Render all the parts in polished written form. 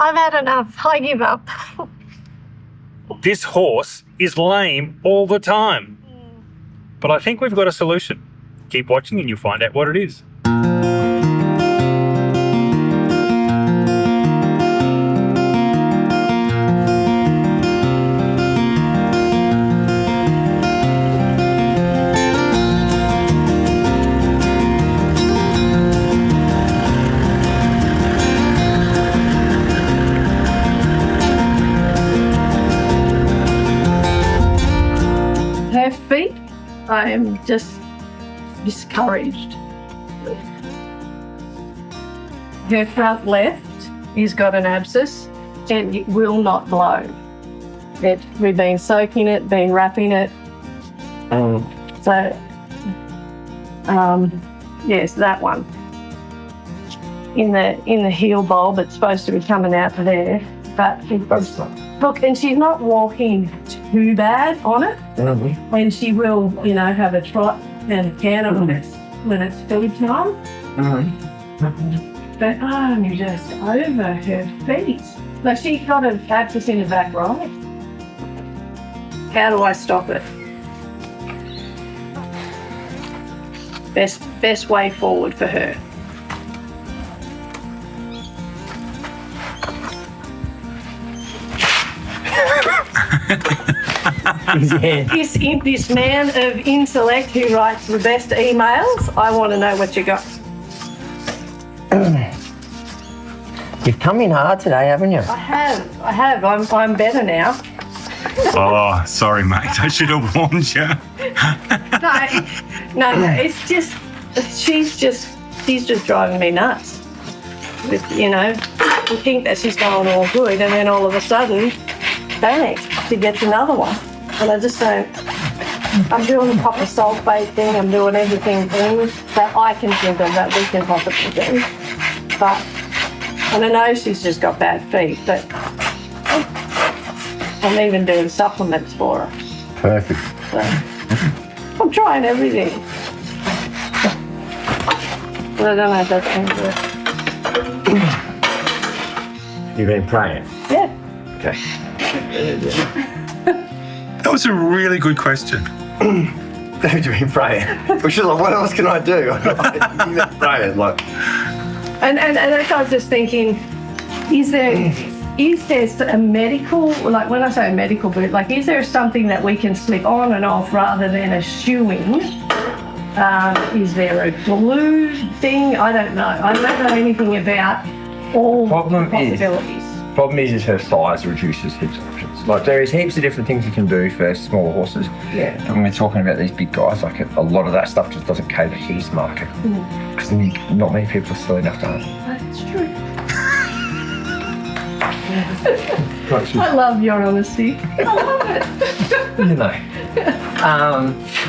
I've had enough. I give up. This horse is lame all the time. But I think we've got a solution. Keep watching and you'll find out what it is. Her feet, I am just discouraged. Her front left, he's got an abscess and it will not blow. We've been soaking it, been wrapping it. Yes, that one. In the heel bulb, it's supposed to be coming out to there. But look, and she's not walking too bad on it. Mm-hmm. And she will, have a trot and a canter when it's food time. Mm-hmm. But I'm just over her feet. Like, she's got an abscess in the back right. How do I stop it? Best way forward for her. Yeah. This man of intellect who writes the best emails, I want to know what you got. You've come in hard today, haven't you? I have. I'm better now. Oh, sorry, mate. I should have warned you. No. It's just she's just driving me nuts. You think that she's going all good, and then all of a sudden, bang, she gets another one. And I just don't. I'm doing the proper sulfate thing. I'm doing everything that I can think of that we can possibly do. And I know she's just got bad feet, but I'm even doing supplements for her. Perfect. So I'm trying everything. But I don't know if that's going to work. You've been praying? Yeah. Okay. That was a really good question. You've been praying. Which is like, what else can I do? You've been praying, like. And I was just thinking, is there a medical, like when I say a medical boot, like is there something that we can slip on and off rather than a shoe-in? Is there a glue thing? I don't know. I don't know anything about all the possibilities. Problem is her size reduces heaps of options. Like, there is heaps of different things you can do for smaller horses. Yeah. But when we're talking about these big guys, like a lot of that stuff just doesn't cater to his market. Because not many people are silly enough to own. That's true. I love your honesty. I love it. You know.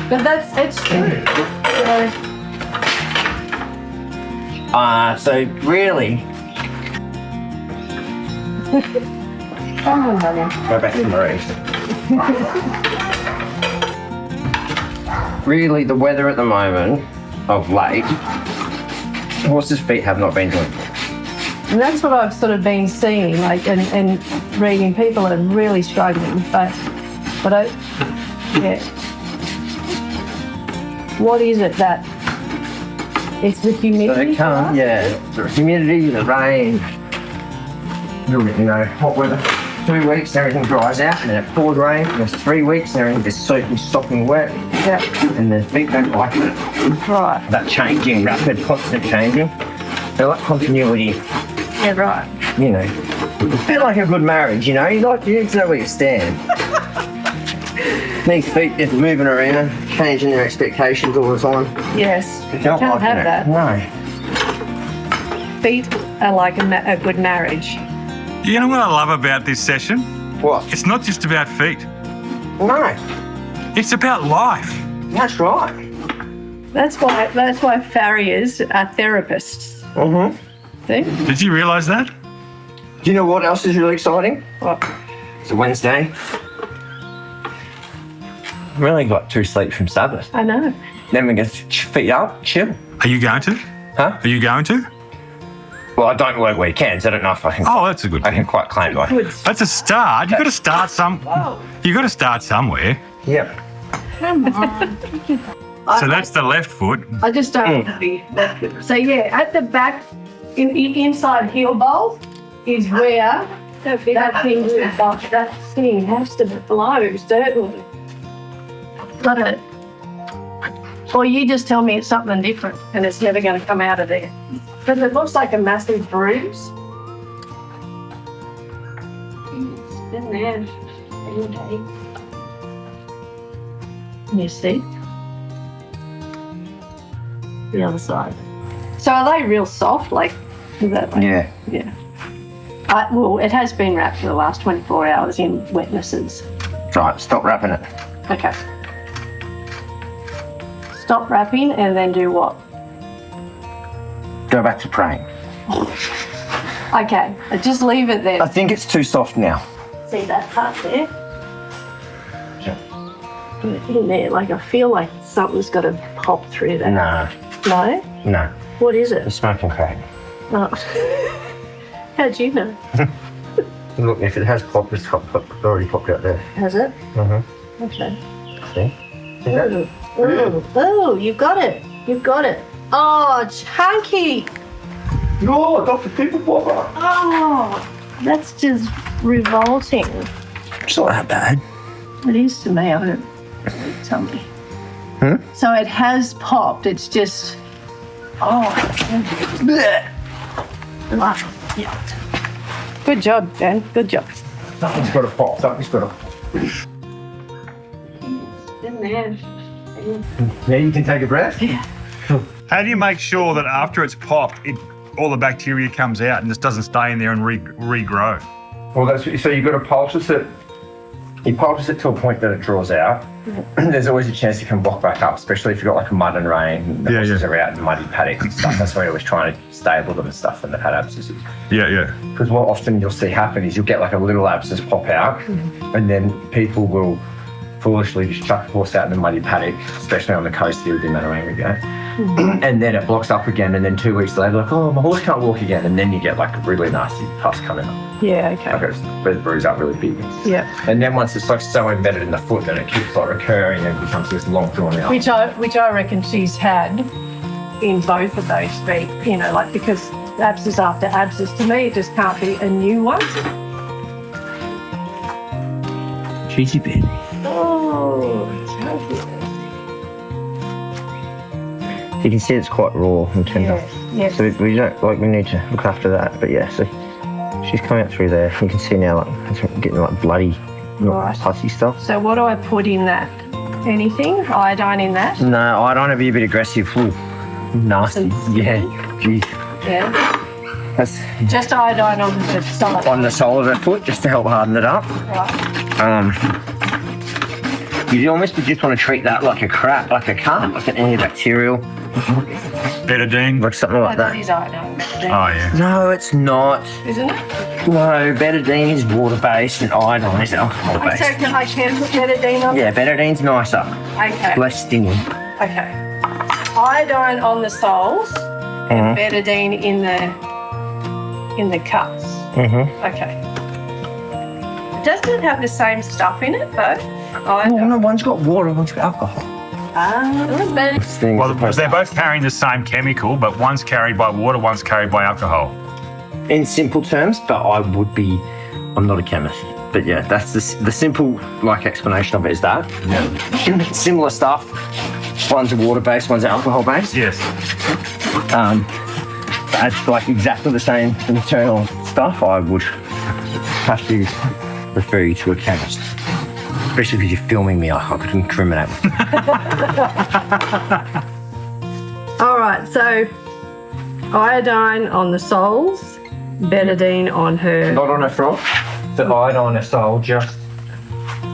But it's true. So really, Oh, honey. go back to Marise. Really, the weather at the moment, of late, horses' feet have not been doing good. And that's what I've sort of been seeing, like, and reading. People are really struggling, but yeah. What is it that? It's the humidity. The humidity, the rain, hot weather. 2 weeks, everything dries out, and then it poured rain. And there's 3 weeks, and everything is soaking, sopping wet. Yeah. And the feet don't like it. Right. That changing, rapid, constant changing. They like continuity. Yeah, right. It's a bit like a good marriage, you need to know where you stand. These feet just moving around, changing their expectations all the time. Yes. You can't have that. No. Feet are like a good marriage. You know what I love about this session? What? It's not just about feet. No. It's about life. That's right. That's why farriers are therapists. Mm-hmm. See? Did you realise that? Do you know what else is really exciting? What? It's a Wednesday. We only got 2 sleeps from Sabbath. I know. Then we get feet up, chill. Are you going to? Huh? Are you going to? Well, I don't work weekends. I don't know if I can. Oh, that's a good I can thing. quite claim like. That's a start. You've got to start You got to start somewhere. Yep. Come on. So that's the left foot. I just don't want to be left. So yeah, at the back, inside heel bowl is where that thing has to blow, certainly. Got it. Or you just tell me it's something different and it's never going to come out of there. Because it looks like a massive bruise. It's been there. Okay. You see? The other side. So are they real soft? Like, is that like, Yeah. Yeah. Well, it has been wrapped for the last 24 hours in wetnesses. Right, stop wrapping it. Okay. Stop wrapping and then do what? Go back to praying. Okay, just leave it there. I think it's too soft now. See that part there? Yeah. Put it in there. Like I feel like something's got to pop through there. No. No? No. What is You're it? smoking crack. Oh. How'd you know? Look, if it has popped, it's already popped out there. Has it? Mm-hmm. Okay. See? Oh, you've got it. You've got it. Oh, chunky. No, Dr. People Bobber. Oh, that's just revolting. It's not that bad. It is to me. I don't tell me. So it has popped. It's just. Oh. Yeah. Good job, Dan. Good job. Something's got to pop. Something's got to pop. In there. Yeah, you can take a breath. Yeah. How do you make sure that after it's popped, all the bacteria comes out and just doesn't stay in there and regrow? Well, so you've got to poultice it. You poultice it to a point that it draws out. There's always a chance it can block back up, especially if you've got like a mud and rain. The horses are out in muddy paddocks and stuff. That's why you're always trying to stable them and stuff when they've had abscesses. Yeah. Because what often you'll see happen is you'll get like a little abscess pop out, and then people will foolishly just chuck the horse out in the muddy paddock, especially on the coast here with the amount of rain we get. And then it blocks up again, and then 2 weeks later, like, oh, my horse can't walk again, and then you get like a really nasty pus coming up. Yeah, okay. Like it's bruise up really big. Yeah. And then once it's like so embedded in the foot that it keeps like recurring and becomes this long drawn out. Which I reckon she's had in both of those feet, you know, like because abscess after abscess, to me it just can't be a new one. Cheesy bit. Oh, chunky. You can see it's quite raw and tender. Yes. So we need to look after that. But yeah, so she's coming out through there. You can see now like it's getting like bloody, Right. pussy stuff. So what do I put in that? Anything? Iodine in that? No, I don't want to be a bit aggressive. Ooh, nasty. Yeah, geez. Yeah. That's Just iodine on the side. on the sole of her foot just to help harden it up. Right. You almost just want to treat that like a cut, like an antibacterial, Betadine. like something like That that. is iodine. Oh, yeah. No, it's not. Isn't it? No, betadine is water-based and iodine is So alcohol-based. can I put betadine on? Yeah, betadine's nicer, Okay. less stinging. Okay. Iodine on the soles and betadine in the cuts. Okay. Doesn't it have the same stuff in it though? Oh, no, one's got water, one's got alcohol. But Well, they're both carrying the same chemical, but one's carried by water, one's carried by alcohol. In simple terms, but I'm not a chemist. But yeah, that's the simple like explanation of it is that. Yeah. Similar stuff. One's a water-based, one's alcohol-based. Yes. But it's like exactly the same internal stuff. I would have to refer you to a chemist. Especially because you're filming me, I could incriminate me. all right, so iodine on the soles, betadine on her. Not on her front. The iodine on her sole, just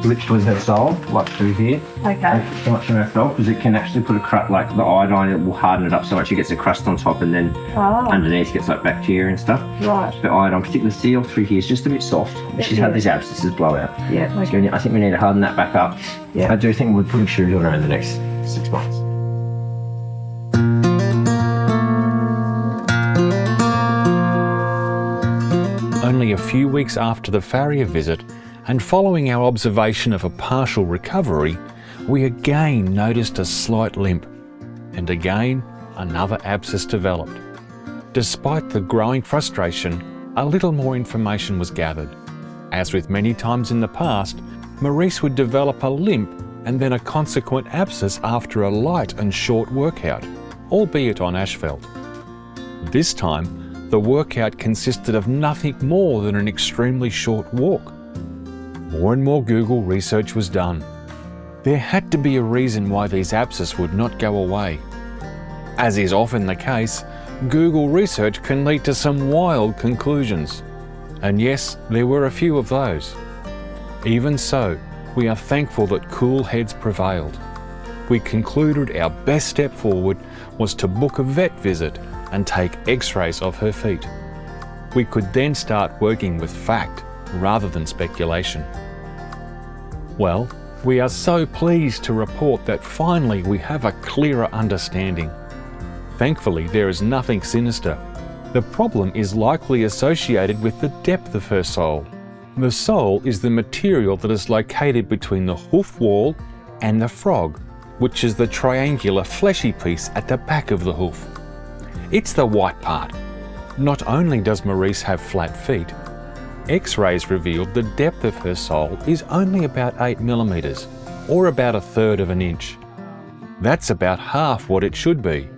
literally her sole, like through here. Okay. Not so much on her felt because it can actually put a crust, like the iodine, it will harden it up so much it gets a crust on top and then underneath gets like bacteria and stuff. Right. The iodine, particularly the seal through here, is just a bit soft. She's had these abscesses blow out. Yeah. So I think we need to harden that back up. Yeah. I do think we're putting shoes on her in the next 6 months. Only a few weeks after the Farrier visit, and following our observation of a partial recovery, we again noticed a slight limp, and again another abscess developed. Despite the growing frustration, a little more information was gathered. As with many times in the past, Marise would develop a limp and then a consequent abscess after a light and short workout, albeit on asphalt. This time, the workout consisted of nothing more than an extremely short walk. More and more Google research was done. There had to be a reason why these abscesses would not go away. As is often the case, Google research can lead to some wild conclusions. And yes, there were a few of those. Even so, we are thankful that cool heads prevailed. We concluded our best step forward was to book a vet visit and take x-rays of her feet. We could then start working with fact rather than speculation. Well, we are so pleased to report that finally we have a clearer understanding. Thankfully, there is nothing sinister. The problem is likely associated with the depth of her sole. The sole is the material that is located between the hoof wall and the frog, which is the triangular fleshy piece at the back of the hoof. It's the white part. Not only does Marise have flat feet, X-rays revealed the depth of her sole is only about 8 millimeters, or about 1/3 of an inch. That's about half what it should be.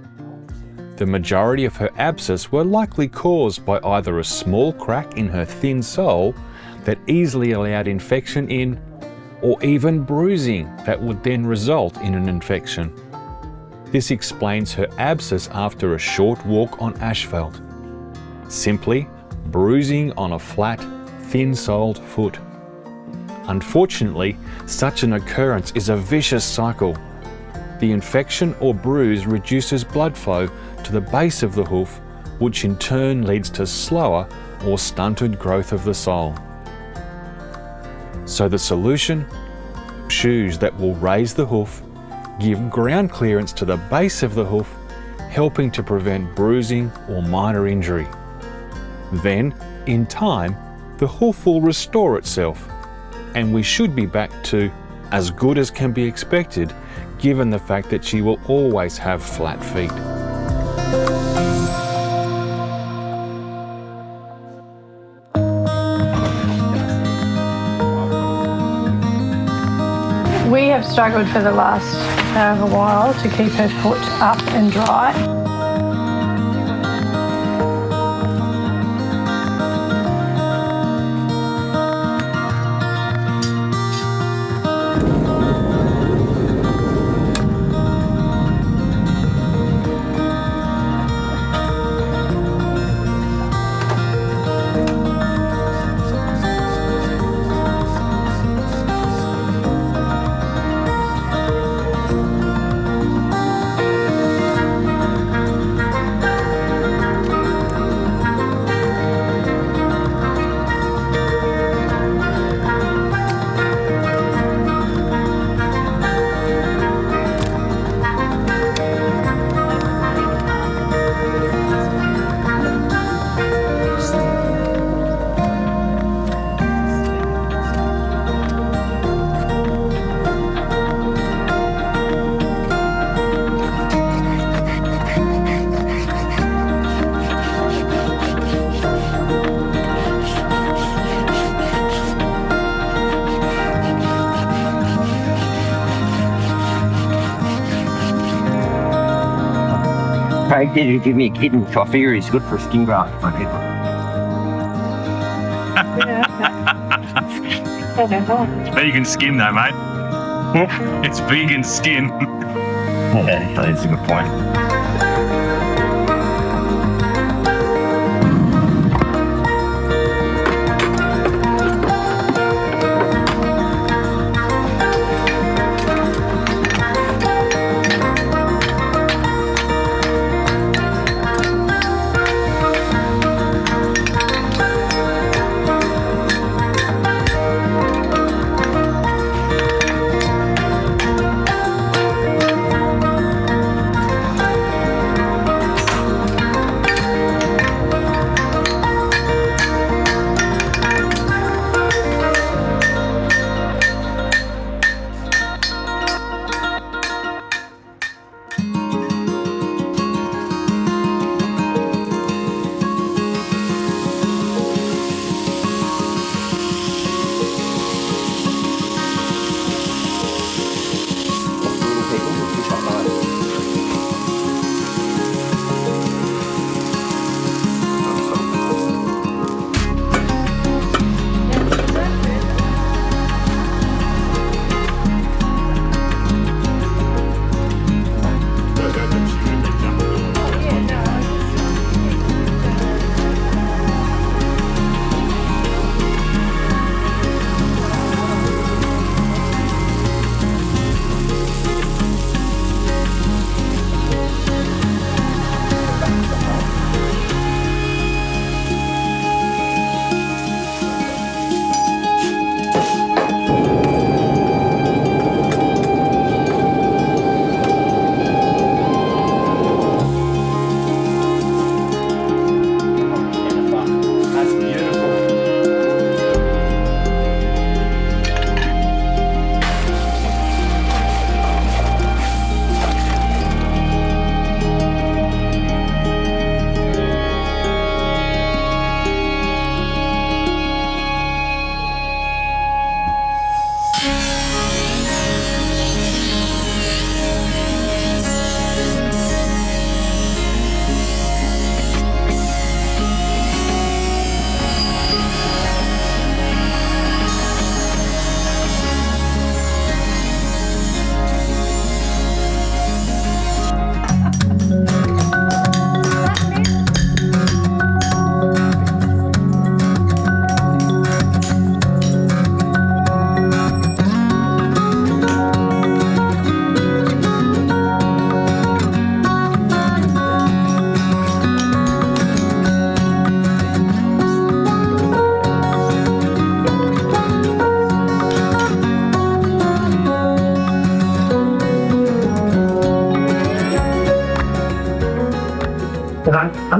The majority of her abscess were likely caused by either a small crack in her thin sole that easily allowed infection in, or even bruising that would then result in an infection. This explains her abscess after a short walk on asphalt. Simply bruising on a flat, thin-soled foot. Unfortunately, such an occurrence is a vicious cycle. The infection or bruise reduces blood flow to the base of the hoof, which in turn leads to slower or stunted growth of the sole. So the solution? Shoes that will raise the hoof, give ground clearance to the base of the hoof, helping to prevent bruising or minor injury. Then, in time, the hoof will restore itself, and we should be back to as good as can be expected, given the fact that she will always have flat feet. We have struggled for the last however while to keep her foot up and dry. Craig did give me a kitten, so I figure he's good for skin graft. It's vegan skin though, mate. It's vegan skin. Yeah, that's a good point.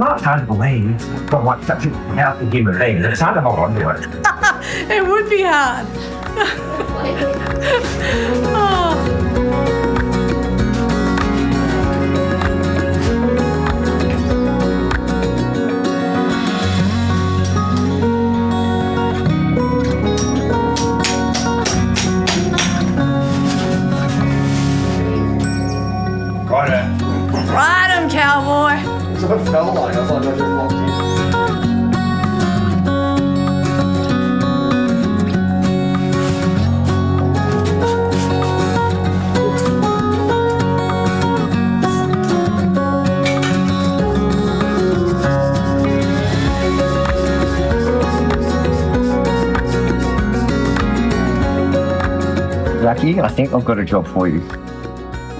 know it's hard to believe, but like such a healthy human being, it's hard to hold on to it. It would be hard. Oh. Got it. Ride 'em, cowboy. So it felt like I was like, I just locked in. Lucky, I think I've got a job for you.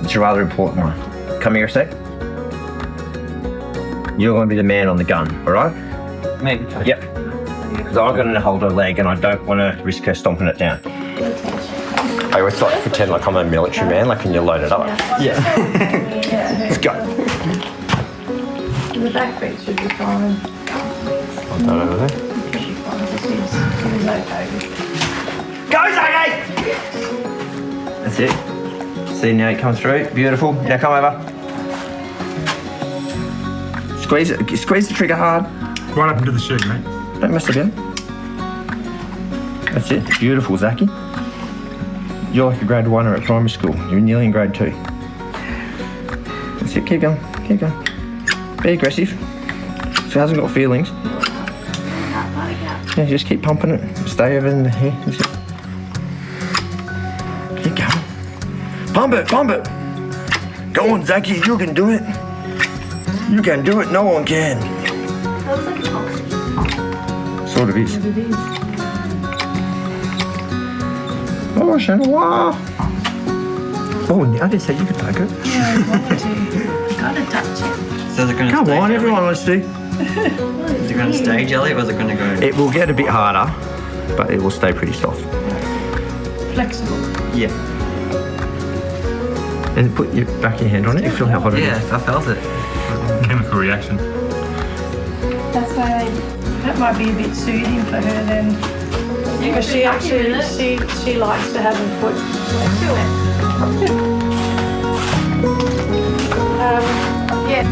It's a rather important one. Come here a sec. You're going to be the man on the gun, all right? Me? Yep. Because I'm going to hold her leg and I don't want to risk her stomping it down. I always like to pretend like I'm a military man, like when you load it up. Yeah. Let's go. The back feet should be fine. I've done over there. Should be fine. This is okay. Go, Zaggy! That's it. See, now it comes through. Beautiful. Now come over. Squeeze it. Squeeze the trigger hard. Right up into the shoe, mate. Don't mess it in. That's it. Beautiful, Zachy. You're like a grade 1 at primary school. You're nearly in grade 2. That's it. Keep going. Keep going. Be aggressive. She hasn't got feelings. Yeah, just keep pumping it. Stay over in the hair. That's it. Keep going. Pump it, pump it. Go on, Zachy, you can do it. You can do it, no one can. That looks like an oxygen. Sort of is. It is. Oh, Shannon, wow. Oh, I didn't say you could take it. Yeah, I wanted to. Gotta touch it. So is it going to Come stay on, jelly? everyone wants to. Is it going to stay jelly or is it going to go? It will get a bit harder, but it will stay pretty soft. Flexible. Yeah. And put your back of your hand on it. You feel how hot it Yeah, is. I felt it. Chemical reaction. That's why that might be a bit soothing for her then. Because she actually she likes to have her foot next to it. Yeah.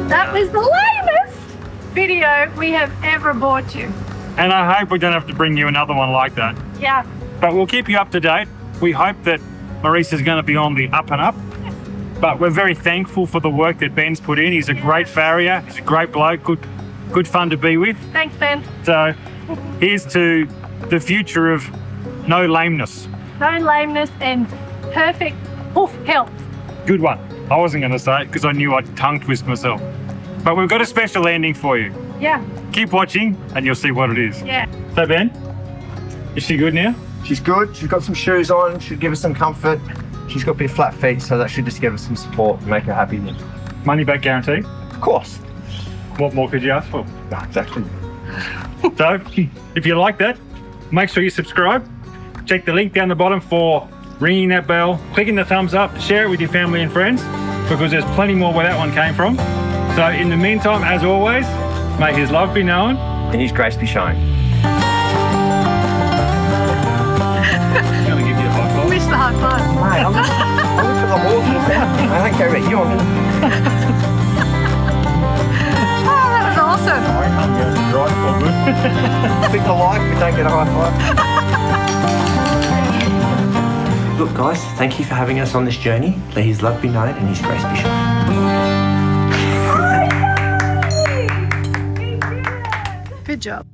That was the lamest video we have ever brought you. And I hope we don't have to bring you another one like that. Yeah. But we'll keep you up to date. We hope that Marise is going to be on the up and up. But we're very thankful for the work that Ben's put in. He's a great farrier. He's a great bloke. Good fun to be with. Thanks, Ben. So here's to the future of no lameness. No lameness and perfect hoof health. Good one. I wasn't going to say it because I knew I'd tongue twist myself. But we've got a special landing for you. Yeah. Keep watching and you'll see what it is. Yeah. So Ben, is she good now? She's good. She's got some shoes on. Should give her some comfort. She's got a bit of flat feet, so that should just give her some support and make her happy. Money back guarantee? Of course. What more could you ask for? No, exactly. So if you like that, make sure you subscribe. Check the link down the bottom for ringing that bell, clicking the thumbs up, share it with your family and friends because there's plenty more where that one came from. So in the meantime, as always, may his love be known And his grace be shown. I'm going to give you a high five. Wish the high five. Mate, I'm for the walking family. I don't care about you. Oh, that was awesome. I'm going to be right for good. Click the like, but don't get a high five. Look, guys, thank you for having us on this journey. Let his love be known and his grace be shown. Good job.